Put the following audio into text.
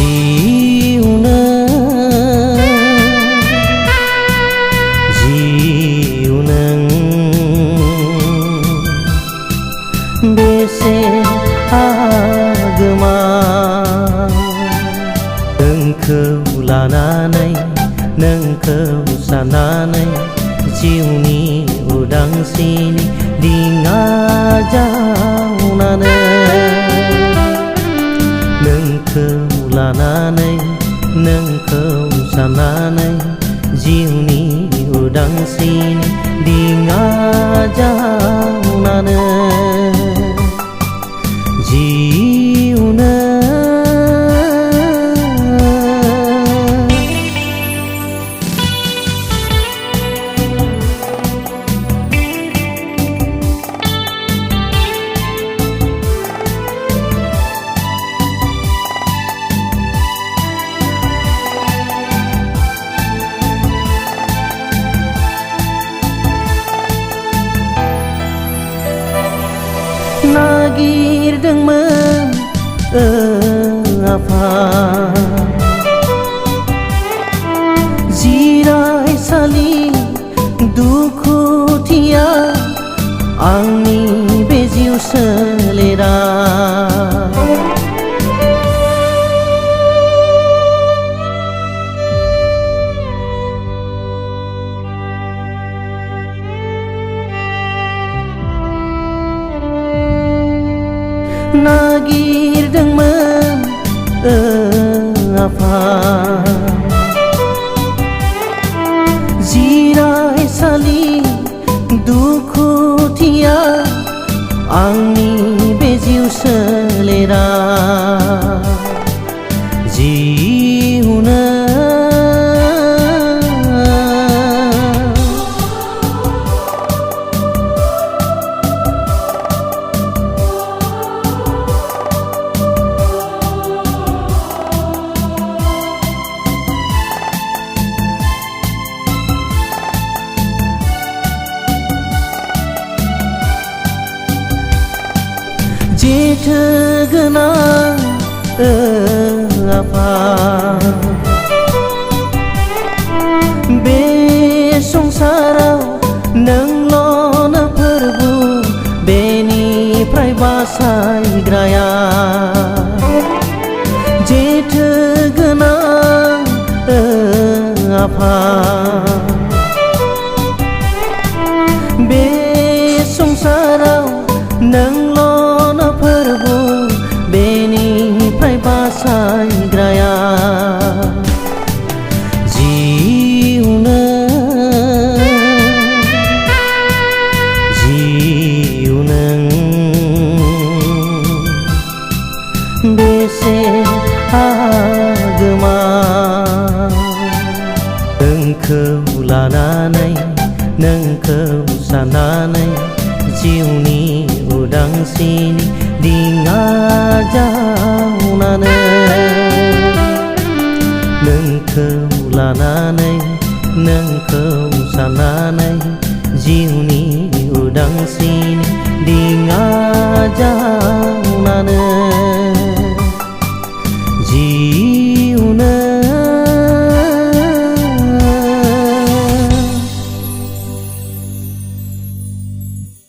जिउनो जिउ नों बेसे आगोमा नोंखौ लानानै नोंखौ साननानै जिउनि उदांस्रिनि दिङा जावनानै नोंखौ लानानै नोंखौ साननानै जिउनि उदांस्रिनि दिङा जावनानै जिउनो नागिरदोंमोन आफा जिरायसालि दुखुथिया आंनि बे जिउ सोलेरा नागिरदोंमोन आफा जिरायसालि दुखुथिया आंनि बे जिउ सोलेरा जिउनो जेथो गोनां आफा बे संसाराव नोंल'नो प्रभु बेनिफ्राय बासायग्राया जेथो गोनां आफा बे संसाराव नोंल' प्रभु बेनिफ्राय बासायग्राया जिउनो जिउ नों बेसे आगोमा नोंखौ लानानै नोंखौ साननानै जिउनि उदांस्रिनि दिङा जावनानै नोंखौ लानानै नोंखौ साननानै जिउनि उदांस्रिनि दिङा जावनानै